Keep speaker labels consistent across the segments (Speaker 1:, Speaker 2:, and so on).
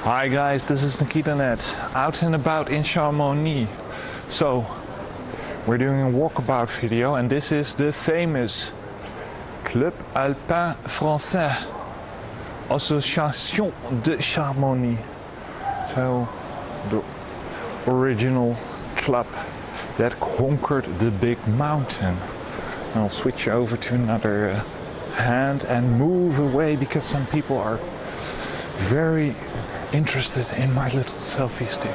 Speaker 1: Hi guys, this is Nikita Net, out and about in Chamonix. So, we're doing a walkabout video and this is the famous Club Alpin Français, Association de Chamonix. So, the original club that conquered the big mountain. I'll switch over to another hand and move away because some people are very interested in my little selfie stick.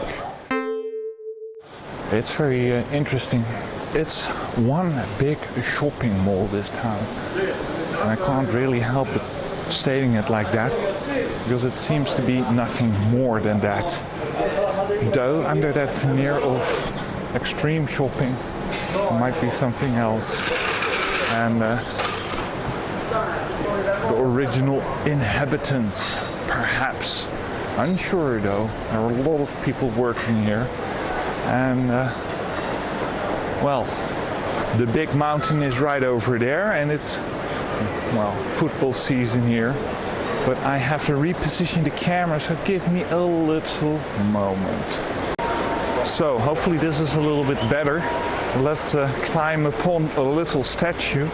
Speaker 1: It's very interesting. It's one big shopping mall, this town. And I can't really help but stating it like that, because it seems to be nothing more than that. Though under that veneer of extreme shopping, there might be something else. And the original inhabitants, perhaps. Unsure though, there are a lot of people working here. And well, the big mountain is right over there and it's, well, football season here. But I have to reposition the camera, so give me a little moment. So hopefully this is a little bit better. Let's climb upon a little statue.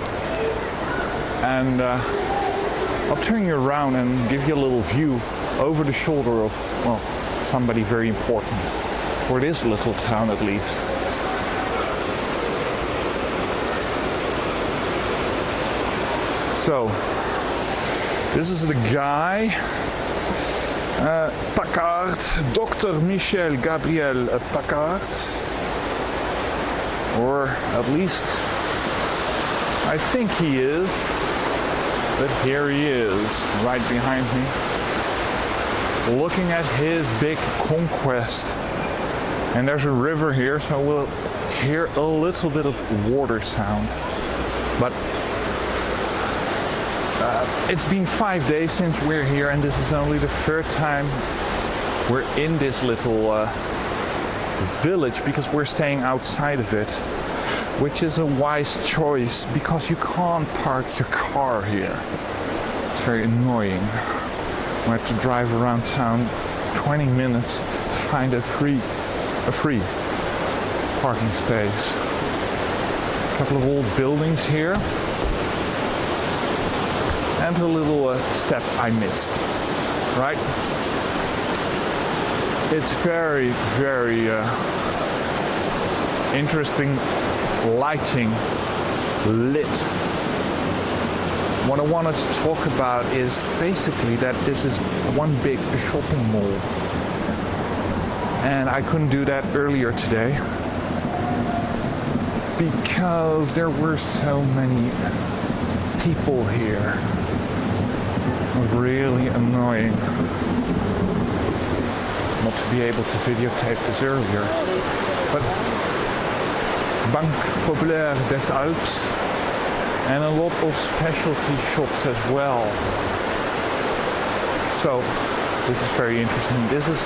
Speaker 1: And I'll turn you around and give you a little view over the shoulder of, well, somebody very important for this little town at least. So, this is the guy, Paccard, Dr. Michel Gabriel Paccard, or at least I think he is, but here he is, right behind me, looking at his big conquest. And there's a river here, so we'll hear a little bit of water sound. But it's been 5 days since we're here, and this is only the third time we're in this little village, because we're staying outside of it, which is a wise choice because you can't park your car here. It's very annoying. We have to drive around town 20 minutes to find a free parking space. A couple of old buildings here. And a little step I missed, right? It's very, very interesting lighting, lit. What I wanted to talk about is basically that this is one big shopping mall. And I couldn't do that earlier today because there were so many people here. Really annoying not to be able to videotape this earlier. But Banque Populaire des Alps and a lot of specialty shops as well. So this is very interesting. This is,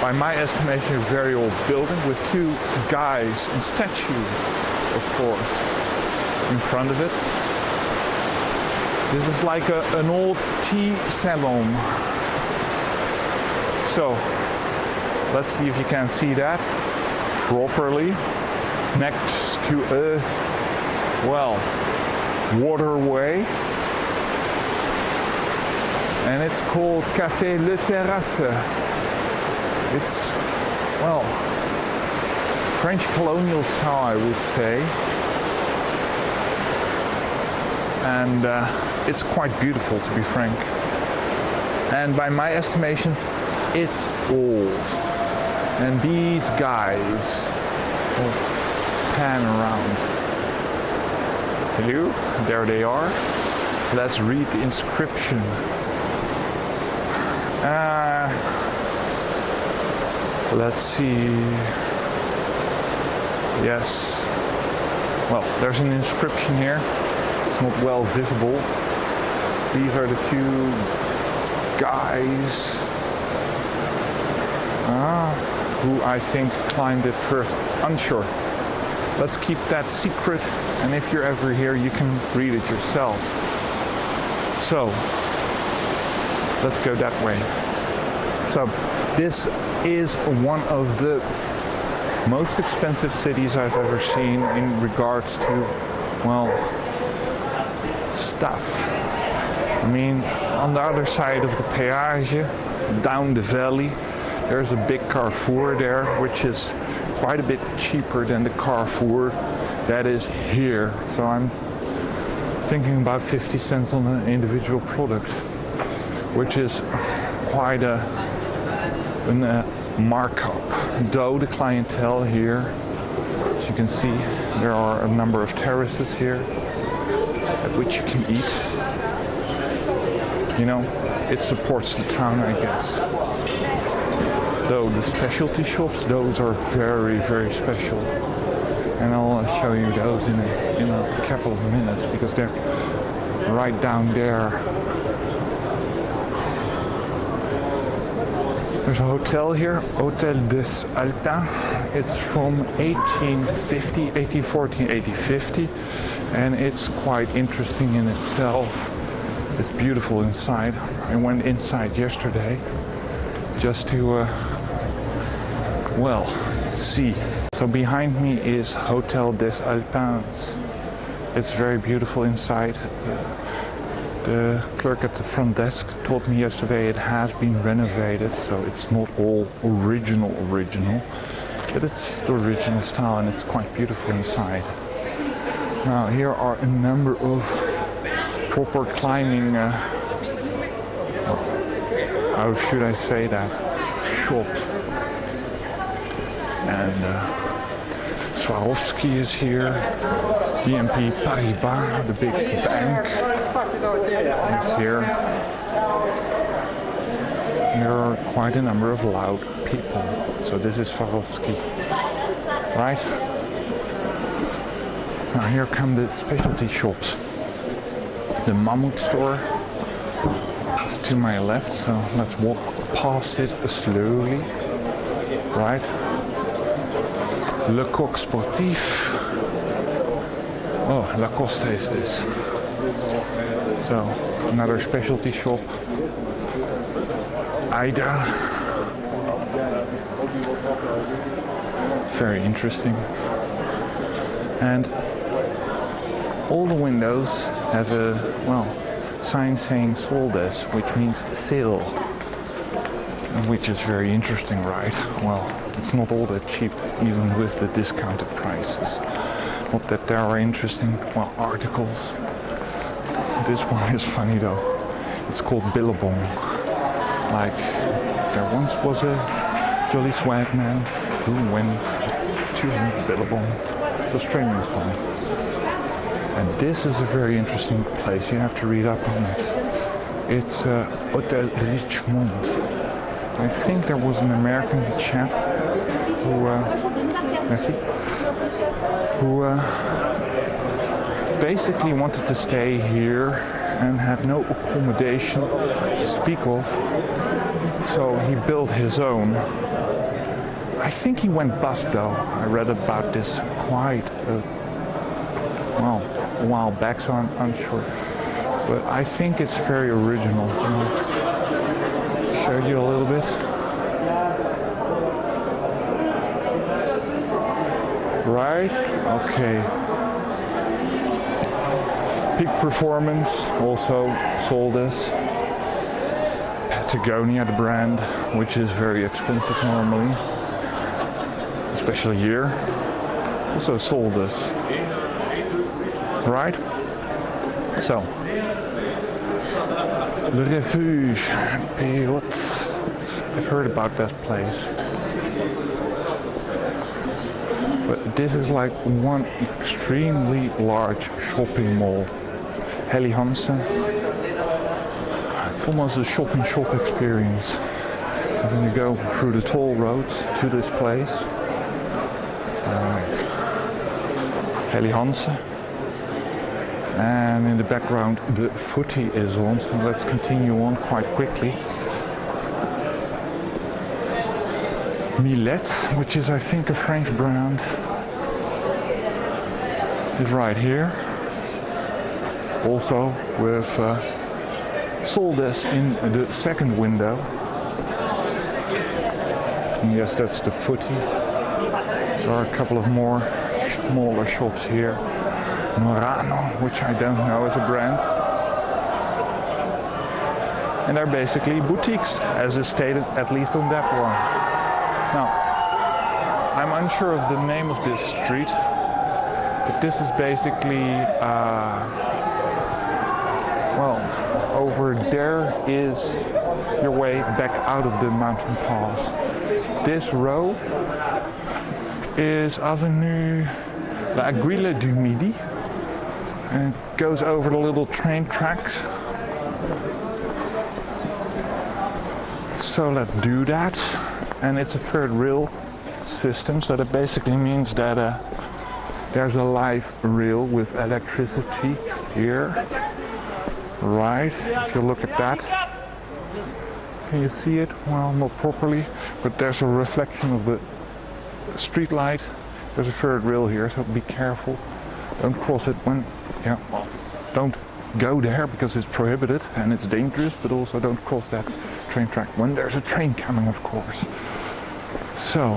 Speaker 1: by my estimation, a very old building with two guys and statue, of course, in front of it. This is like an old tea salon. So, let's see if you can see that properly. It's next to a, well, waterway. And it's called Café Le Terrasse. It's, well, French colonial style, I would say. And it's quite beautiful, to be frank. And by my estimations, it's old. And these guys will pan around. Hello, there they are. Let's read the inscription. Let's see. Yes. Well, there's an inscription here. It's not well visible. These are the two guys who I think climbed it first. Unsure. Let's keep that secret, and if you're ever here, you can read it yourself. So, let's go that way. So this is one of the most expensive cities I've ever seen in regards to, well, stuff. I mean, on the other side of the Peage, down the valley, there's a big Carrefour there, which is quite a bit cheaper than the Carrefour that is here. So I'm thinking about 50 cents on an individual product, which is quite a markup. Though the clientele here, as you can see, there are a number of terraces here at which you can eat. You know, it supports the town, I guess. Though the specialty shops, those are very, very special. And I'll show you those in a couple of minutes, because they're right down there. There's a hotel here, Hotel des Alpins. It's from 1850, and it's quite interesting in itself. It's beautiful inside. I went inside yesterday just to, well, see. So behind me is Hotel des Alpins. It's very beautiful inside. The clerk at the front desk told me yesterday it has been renovated, so it's not all original, but it's the original style and it's quite beautiful inside. Now here are a number of proper climbing, how should I say that, shops. And Swarovski is here, BNP Paribas, the big bank, is here. And there are quite a number of loud people. So this is Swarovski, right? Now here come the specialty shops. The Mammoet store is to my left, so let's walk past it slowly, right? Le Coq Sportif. Oh, Lacoste is this. So, another specialty shop. Aida. Very interesting. And all the windows have a, well, sign saying Soldes, which means sale. Which is very interesting, right? Well, it's not all that cheap, even with the discounted prices. Not that there are interesting, well, articles. This one is funny though. It's called Billabong. Like, there once was a jolly swag man who went to Billabong. The Australian's one. And this is a very interesting place. You have to read up on it. It's Hotel Richmond. I think there was an American chap who basically wanted to stay here and had no accommodation to speak of, so he built his own. I think he went bust though. I read about this quite a while back, so I'm unsure. But I think it's very original. Show you a little bit. Right? Okay. Peak Performance also sold this. Patagonia, the brand, which is very expensive normally, especially here, also sold this. Right? So, Le Refuge, Pérot. I've heard about that place. But this is like one extremely large shopping mall. Helly Hansen. It's almost a shop-in-shop experience. Having to go through the toll roads to this place. Helly Hansen. And in the background the footy is on, so let's continue on quite quickly. Millet, which is I think a French brand, is right here. Also with Soldes in the second window. And yes, that's the Footy. There are a couple of more smaller shops here. Murano, which I don't know as a brand. And they're basically boutiques, as is stated, at least on that one. Now, I'm unsure of the name of this street, but this is basically, well, over there is your way back out of the mountain pass. This road is Avenue La Aiguille du Midi, and it goes over the little train tracks. So let's do that. And it's a third rail system, so that basically means that there's a live rail with electricity here. Right, if you look at that. Can you see it? Well, not properly, but there's a reflection of the street light. There's a third rail here, so be careful. Don't cross it when, yeah, well, don't go there because it's prohibited and it's dangerous, but also don't cross that train track when there's a train coming, of course. So,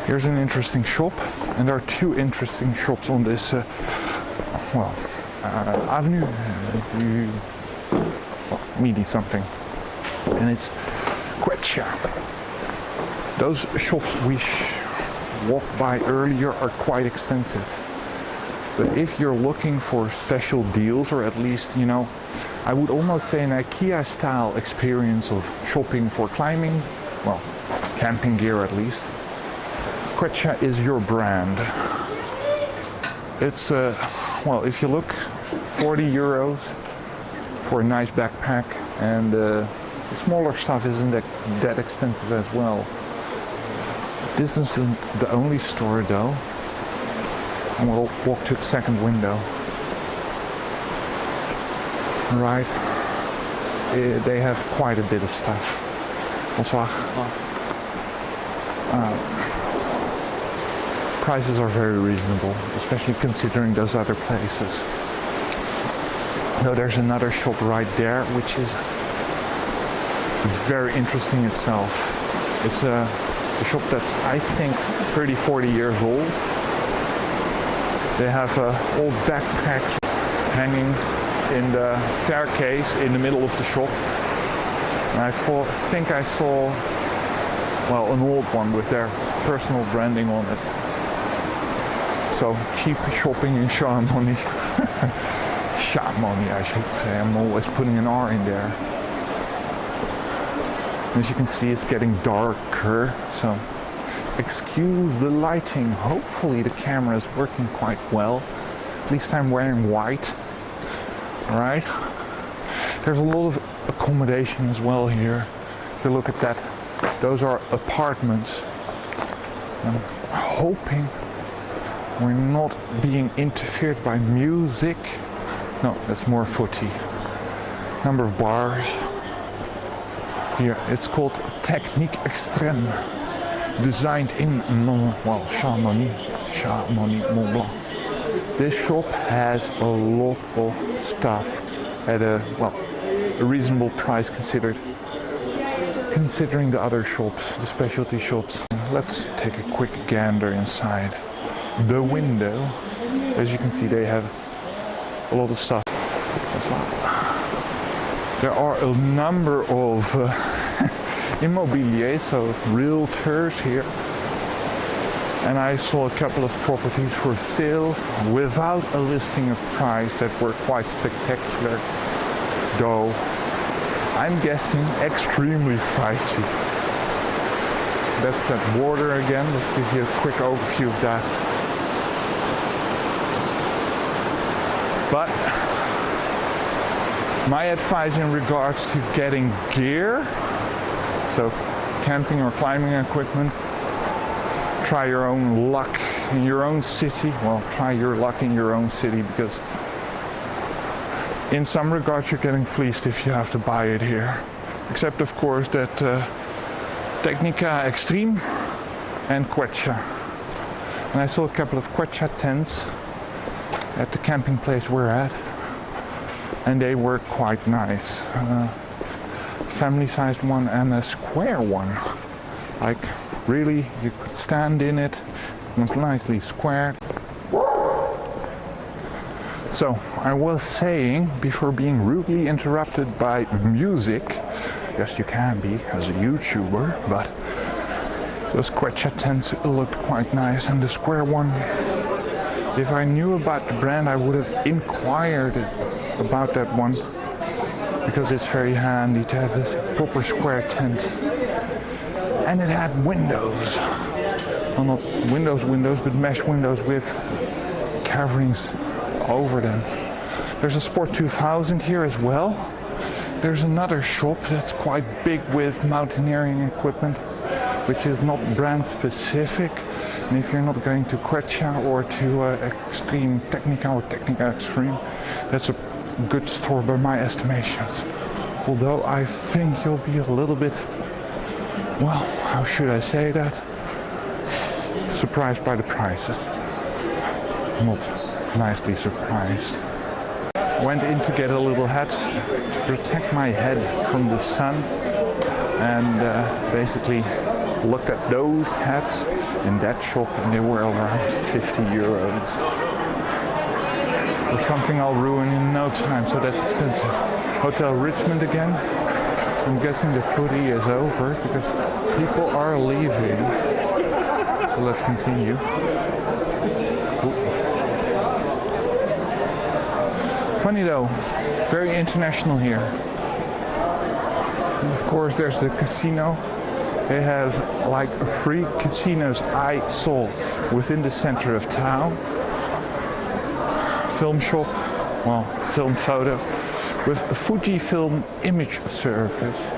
Speaker 1: here's an interesting shop, and there are two interesting shops on this, avenue, Midi something, and it's Quechua. Those shops we walked by earlier are quite expensive. But if you're looking for special deals, or at least, you know, I would almost say an IKEA style experience of shopping for climbing, well, camping gear at least, Quechua is your brand. It's, well, if you look, 40 euros for a nice backpack, and the smaller stuff isn't that expensive as well. This isn't the only store though. And we'll walk to the second window. Right. They have quite a bit of stuff. Bonsoir. Prices are very reasonable, especially considering those other places. No, there's another shop right there, which is very interesting itself. It's a shop that's, I think, 30, 40 years old. They have old backpacks hanging in the staircase in the middle of the shop. And I think I saw, well, an old one with their personal branding on it. So, cheap shopping in Chamonix. Chamonix, I should say. I'm always putting an R in there. As you can see, it's getting darker, so excuse the lighting. Hopefully the camera is working quite well. At least I'm wearing white. Alright? There's a lot of accommodation as well here. If you look at that, those are apartments. I'm hoping we're not being interfered by music. No, that's more Footy. Number of bars. Here, it's called Technique Extrême. Designed in Chamonix, Mont Blanc. This shop has a lot of stuff at a reasonable price considering the other shops, the specialty shops. Let's take a quick gander inside the window. As you can see, they have a lot of stuff. There are a number of immobilier, so realtors here. And I saw a couple of properties for sale without a listing of price that were quite spectacular, though I'm guessing extremely pricey. That's that border again. Let's give you a quick overview of that. But my advice in regards to getting gear, so camping or climbing equipment, try your own luck in your own city. Well, try your luck in your own city, because in some regards you're getting fleeced if you have to buy it here. Except of course that Technica Extreme and Quechua. And I saw a couple of Quechua tents at the camping place we're at, and they were quite nice. Family-sized one and a square one. Like, really, you could stand in it. It was nicely squared. So, I was saying, before being rudely interrupted by music, yes, you can be as a YouTuber, but those quechua tents looked quite nice, and the square one, if I knew about the brand, I would have inquired about that one, because it's very handy to have this proper square tent. And it had windows. Well, not windows, but mesh windows with coverings over them. There's a Sport 2000 here as well. There's another shop that's quite big with mountaineering equipment, which is not brand specific. And if you're not going to Quechua or to Extreme Technica or Technica Extreme, that's a good store by my estimations. Although I think you'll be a little bit, well, how should I say that? Surprised by the prices. Not nicely surprised. Went in to get a little hat to protect my head from the sun, and basically looked at those hats in that shop, and they were around 50 euros. For something I'll ruin in no time, so that's expensive. Hotel Richmond again. I'm guessing the footy is over because people are leaving. So let's continue. Ooh. Funny though, very international here. And of course there's the casino. They have like 3 casinos I saw within the center of town. Film shop, well, film photo, with a Fujifilm image service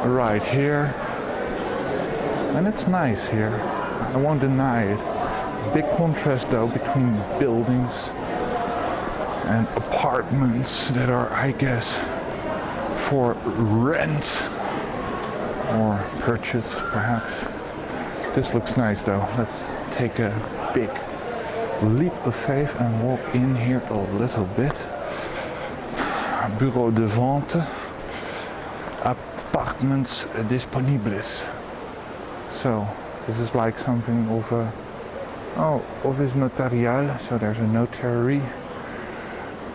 Speaker 1: right here. And it's nice here, I won't deny it. Big contrast though between buildings and apartments that are, I guess, for rent or purchase perhaps. This looks nice though. Let's take a big leap of faith and walk in here a little bit. Bureau de vente, apartments disponibles. So this is like something of a, oh, office notarial, so there's a notary,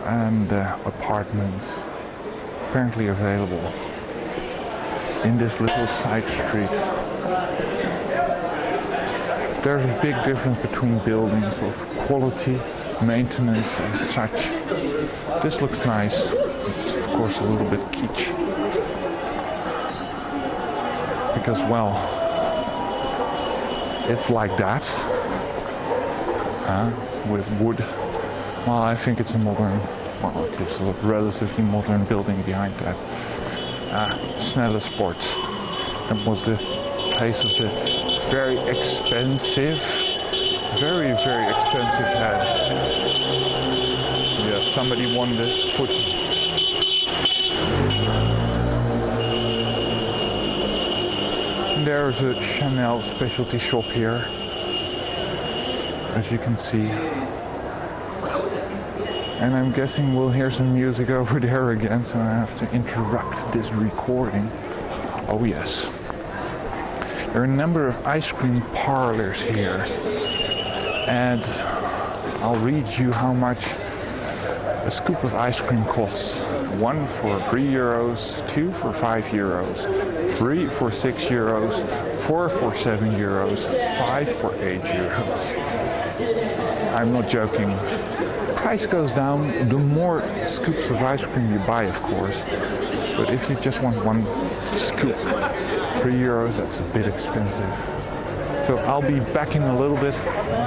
Speaker 1: and apartments apparently available in this little side street. There's a big difference between buildings of quality, maintenance and such. This looks nice. It's of course a little bit kitsch. Because, well, it's like that. With wood. Well, I think it's a modern, well, it's a relatively modern building behind that. Snelle Sports. That was the place of the very expensive, very expensive hat. Yeah, somebody won the foot. And there's a Chanel specialty shop here, as you can see. And I'm guessing we'll hear some music over there again, so I have to interrupt this recording. Oh yes. There are a number of ice cream parlors here, and I'll read you how much a scoop of ice cream costs. 1 for 3 euros, 2 for 5 euros, 3 for 6 euros, 4 for 7 euros, 5 for 8 euros. I'm not joking. Price goes down the more scoops of ice cream you buy, of course. But if you just want one scoop, 3 euros, that's a bit expensive. So I'll be back in a little bit.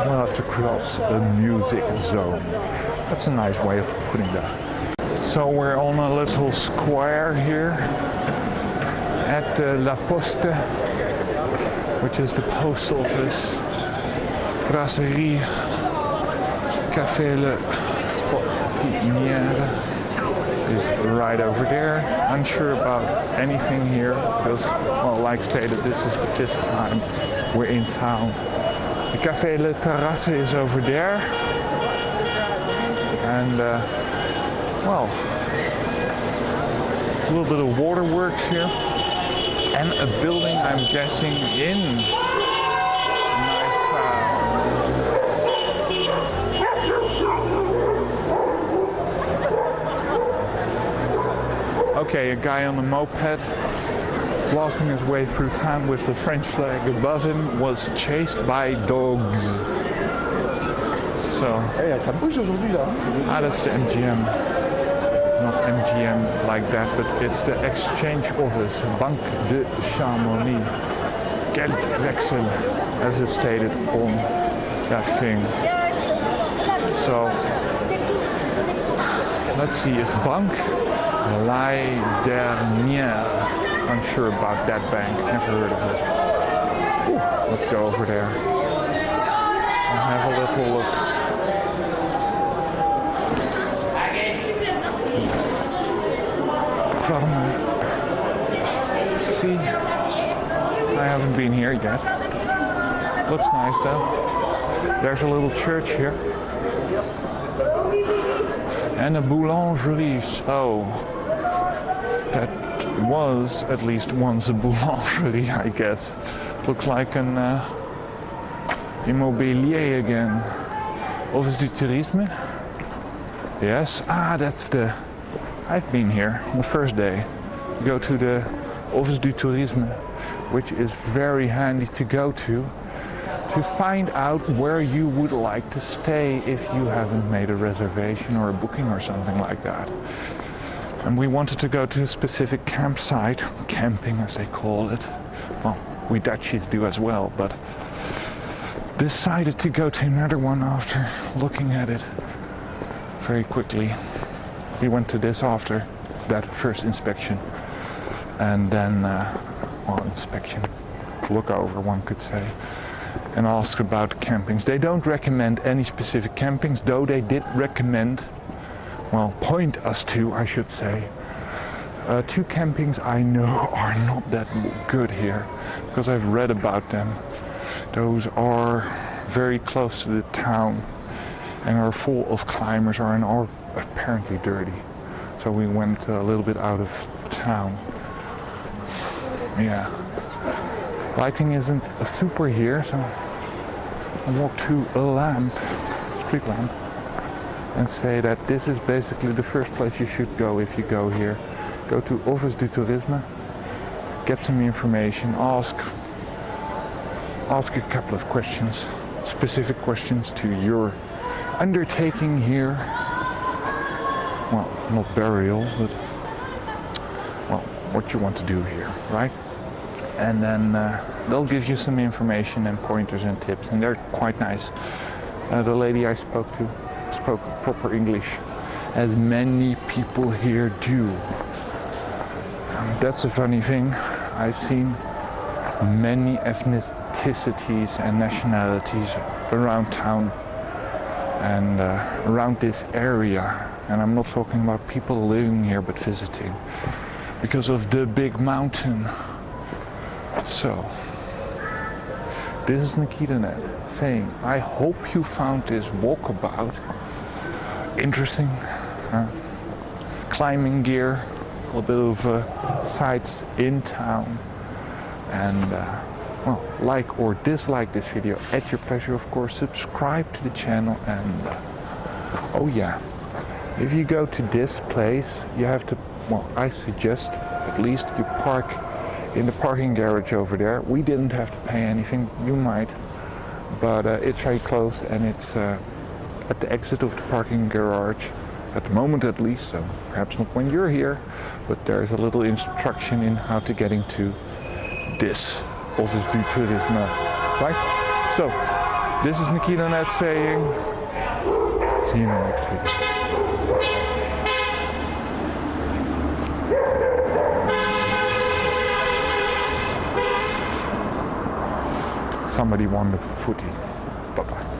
Speaker 1: We'll have to cross a music zone. That's a nice way of putting that. So we're on a little square here at La Poste, which is the post office. Brasserie, Café Le Portinière is right over there. Unsure about anything here because, well, like stated, this is the 5th time we're in town. The Café Le Terrasse is over there. And, well, a little bit of waterworks here. And a building, I'm guessing, in nice style. Okay, a guy on a moped blasting his way through town with the French flag above him was chased by dogs. So, that's the MGM. Not MGM like that, but it's the exchange office, Banque de Chamonix. Geldwechsel, as it's stated on that thing. So, let's see, it's Banque La Dernière. Unsure about that bank, never heard of it. Ooh, let's go over there and have a little look. See, I haven't been here yet. Looks nice though. There's a little church here. And a boulangerie, so that was at least once a boulangerie, I guess. Looks like an immobilier again. Office du Tourisme. Yes, that's the... I've been here on the first day. You go to the Office du Tourisme, which is very handy to go to find out where you would like to stay if you haven't made a reservation or a booking or something like that. And we wanted to go to a specific campsite, camping as they call it. Well, we Dutchies do as well, but decided to go to another one after looking at it very quickly. We went to this after that first inspection, and then, inspection, look over, one could say, and ask about campings. They don't recommend any specific campings, though they did recommend, point us to, I should say, two campings I know are not that good here, because I've read about them. Those are very close to the town and are full of climbers and are apparently dirty. So we went a little bit out of town. Yeah. Lighting isn't super here, so I walked to a lamp, street lamp, and say that this is basically the first place you should go if you go here. Go to Office du Tourisme, get some information, ask a couple of questions, specific questions to your undertaking here. Well, not burial, but what you want to do here, right? And then they'll give you some information and pointers and tips, and they're quite nice. The lady I spoke to spoke proper English, as many people here do. That's a funny thing. I've seen many ethnicities and nationalities around town and around this area, and I'm not talking about people living here but visiting, because of the big mountain. So this is NikitaNet saying, I hope you found this walkabout interesting. Climbing gear, a little bit of sights in town, and like or dislike this video at your pleasure, of course. Subscribe to the channel, and oh yeah, if you go to this place, you have to, I suggest at least you park in the parking garage over there. We didn't have to pay anything, you might, but it's very close, and it's at the exit of the parking garage at the moment, at least, so perhaps not when you're here, but there's a little instruction in how to get into this Office du Tourisme, right? So this is NikitaNet saying, see you in the next video. Somebody won the footy. Bye-bye.